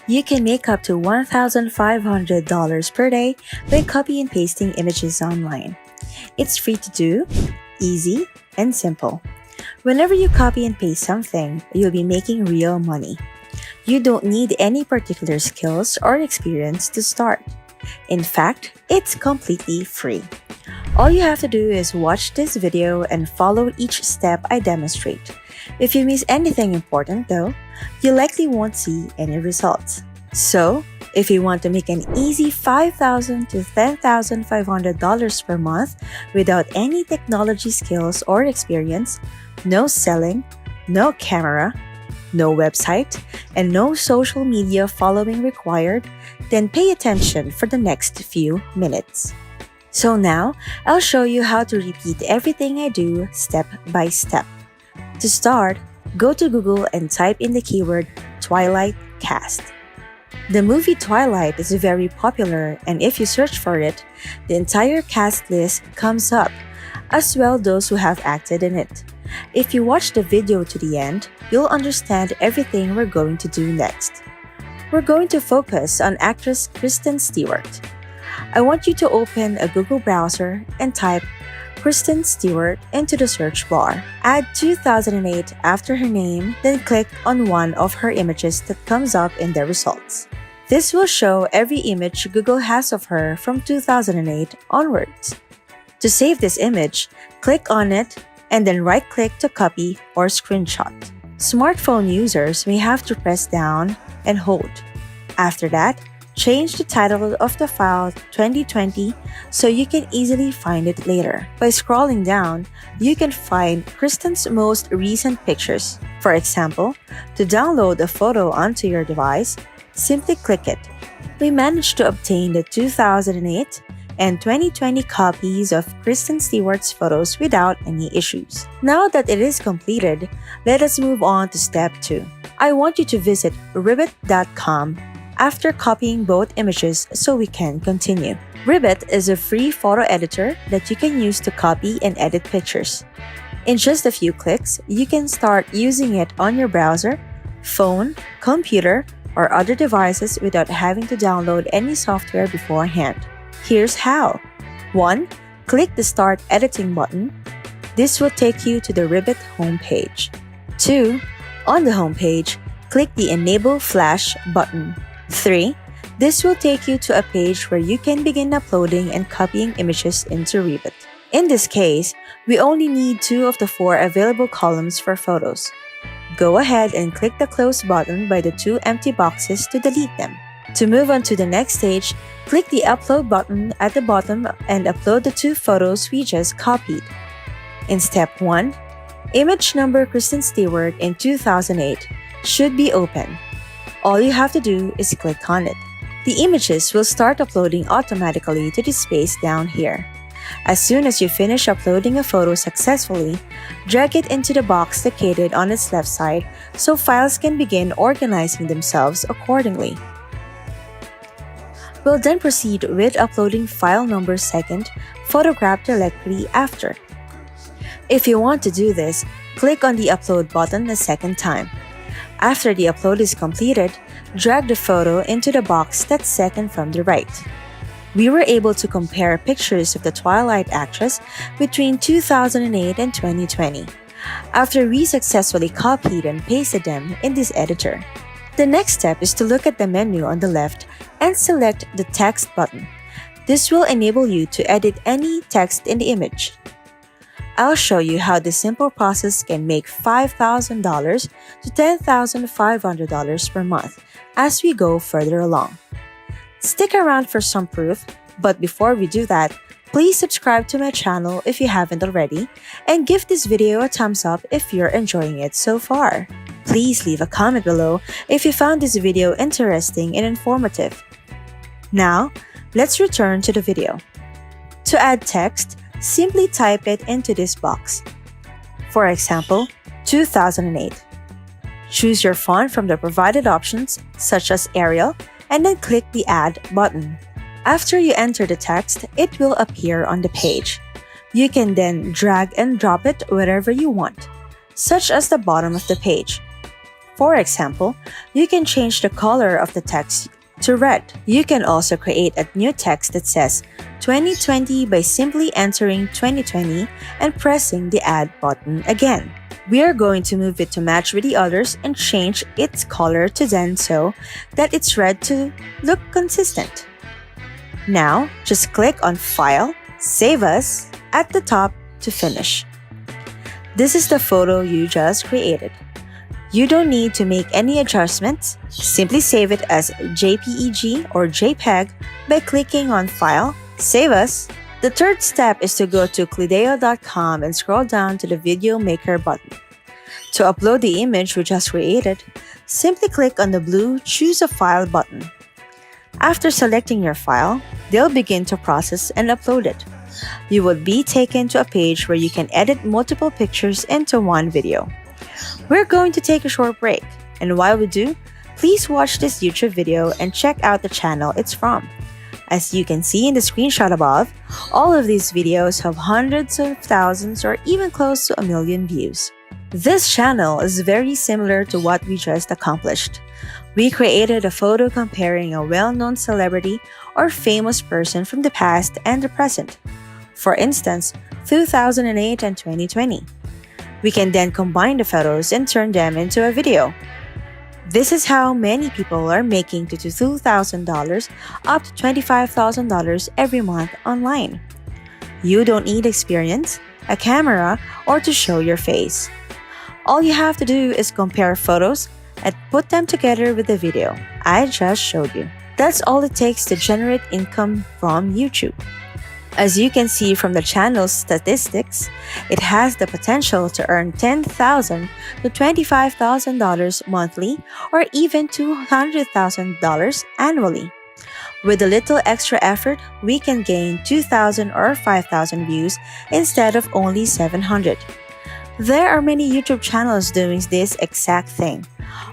You can make up to $1,500 per day by copy and pasting images online. It's free to do, easy, and simple. Whenever you copy and paste something, you'll be making real money. You don't need any particular skills or experience to start. In fact, it's completely free. All you have to do is watch this video and follow each step I demonstrate. If you miss anything important though, you likely won't see any results. So, if you want to make an easy $5,000 to $10,500 per month without any technology skills or experience, no selling, no camera, no website, and no social media following required, then pay attention for the next few minutes. So now, I'll show you how to repeat everything I do step by step. To start, go to Google and type in the keyword Twilight Cast. The movie Twilight is very popular, and if you search for it, the entire cast list comes up, as well those who have acted in it. If you watch the video to the end, you'll understand everything we're going to do next. We're going to focus on actress Kristen Stewart. I want you to open a Google browser and type Kristen Stewart into the search bar. Add 2008 after her name, then click on one of her images that comes up in the results. This will show every image Google has of her from 2008 onwards. To save this image, click on it and then right-click to copy or screenshot. Smartphone users may have to press down and hold. After that, change the title of the file to 2020 so you can easily find it later. By scrolling down, you can find Kristen's most recent pictures. For example, to download a photo onto your device, simply click it. We managed to obtain the 2008 and 2020 copies of Kristen Stewart's photos without any issues. Now that it is completed, let us move on to step 2. I want you to visit Ribbit.com after copying both images so we can continue. Ribbit is a free photo editor that you can use to copy and edit pictures. In just a few clicks, you can start using it on your browser, phone, computer, or other devices without having to download any software beforehand. Here's how. 1. Click the Start Editing button. This will take you to the Ribbit homepage. 2. On the homepage, click the Enable Flash button. 3. This will take you to a page where you can begin uploading and copying images into Ribbit. In this case, we only need 2 of the 4 available columns for photos. Go ahead and click the Close button by the 2 empty boxes to delete them. To move on to the next stage, click the Upload button at the bottom and upload the 2 photos we just copied. In step 1, image number Kristen Stewart in 2008 should be open. All you have to do is click on it. The images will start uploading automatically to the space down here. As soon as you finish uploading a photo successfully, drag it into the box located on its left side so files can begin organizing themselves accordingly. We'll then proceed with uploading file number second, photograph directly after. If you want to do this, click on the Upload button a second time. After the upload is completed, drag the photo into the box that's second from the right. We were able to compare pictures of the Twilight actress between 2008 and 2020, after we successfully copied and pasted them in this editor. The next step is to look at the menu on the left and select the Text button. This will enable you to edit any text in the image. I'll show you how this simple process can make $5,000 to $10,500 per month as we go further along. Stick around for some proof, but before we do that, please subscribe to my channel if you haven't already, and give this video a thumbs up if you're enjoying it so far. Please leave a comment below if you found this video interesting and informative. Now, let's return to the video. To add text, simply type it into this box. For example, 2008. Choose your font from the provided options, such as Arial, and then click the Add button. After you enter the text, it will appear on the page. You can then drag and drop it wherever you want, such as the bottom of the page. For example, you can change the color of the text to red. You can also create a new text that says 2020 by simply entering 2020 and pressing the add button again. We are going to move it to match with the others and change its color to then so that it's red to look consistent. Now, just click on File, Save As at the top to finish. This is the photo you just created. You don't need to make any adjustments. Simply save it as JPEG or JPEG by clicking on File, Save As. The third step is to go to clideo.com and scroll down to the Video Maker button. To upload the image we just created, simply click on the blue Choose a File button. After selecting your file, they'll begin to process and upload it. You will be taken to a page where you can edit multiple pictures into one video. We're going to take a short break, and while we do, please watch this YouTube video and check out the channel it's from. As you can see in the screenshot above, all of these videos have hundreds of thousands or even close to 1 million views. This channel is very similar to what we just accomplished. We created a photo comparing a well-known celebrity or famous person from the past and the present. For instance, 2008 and 2020. We can then combine the photos and turn them into a video. This is how many people are making to $2,000 up to $25,000 every month online. You don't need experience, a camera, or to show your face. All you have to do is compare photos and put them together with the video I just showed you. That's all it takes to generate income from YouTube. As you can see from the channel's statistics, it has the potential to earn $10,000 to $25,000 monthly or even $200,000 annually. With a little extra effort, we can gain 2,000 or 5,000 views instead of only 700. There are many YouTube channels doing this exact thing.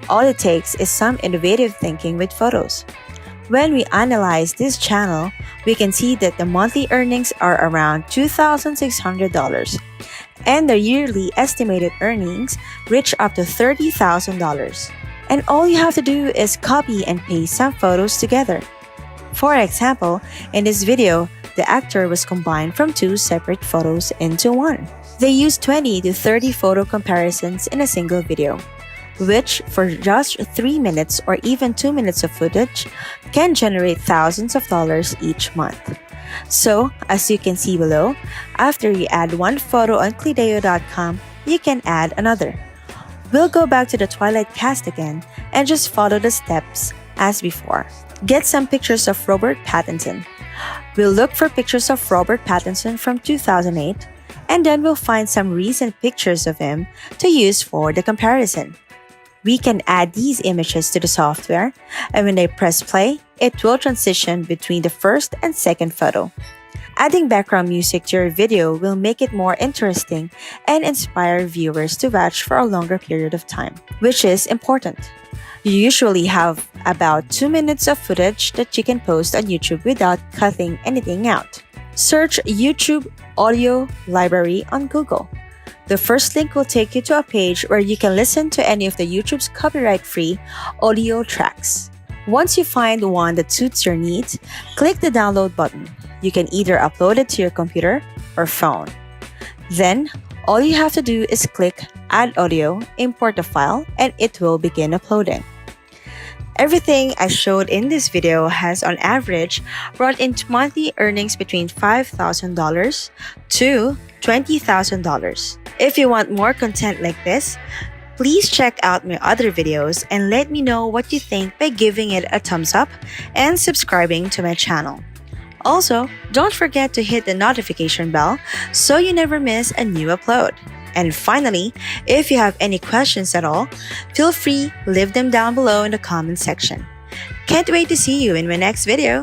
All it takes is some innovative thinking with photos. When we analyze this channel, we can see that the monthly earnings are around $2,600 and the yearly estimated earnings reach up to $30,000. And all you have to do is copy and paste some photos together. For example, in this video, the actor was combined from 2 separate photos into one. They used 20 to 30 photo comparisons in a single video, which for just 3 minutes or even 2 minutes of footage can generate thousands of dollars each month. So, as you can see below, after you add one photo on clideo.com, you can add another. We'll go back to the Twilight cast again and just follow the steps as before. Get some pictures of Robert Pattinson. We'll look for pictures of Robert Pattinson from 2008, and then we'll find some recent pictures of him to use for the comparison. We can add these images to the software, and when I press play, it will transition between the first and second photo. Adding background music to your video will make it more interesting and inspire viewers to watch for a longer period of time, which is important. You usually have about 2 minutes of footage that you can post on YouTube without cutting anything out. Search YouTube Audio Library on Google. The first link will take you to a page where you can listen to any of the YouTube's copyright-free audio tracks. Once you find one that suits your needs, click the download button. You can either upload it to your computer or phone. Then, all you have to do is click Add Audio, import the file, and it will begin uploading. Everything I showed in this video has on average brought in monthly earnings between $5,000 to $20,000. If you want more content like this, please check out my other videos and let me know what you think by giving it a thumbs up and subscribing to my channel. Also, don't forget to hit the notification bell so you never miss a new upload. And finally, if you have any questions at all, feel free to leave them down below in the comment section. Can't wait to see you in my next video.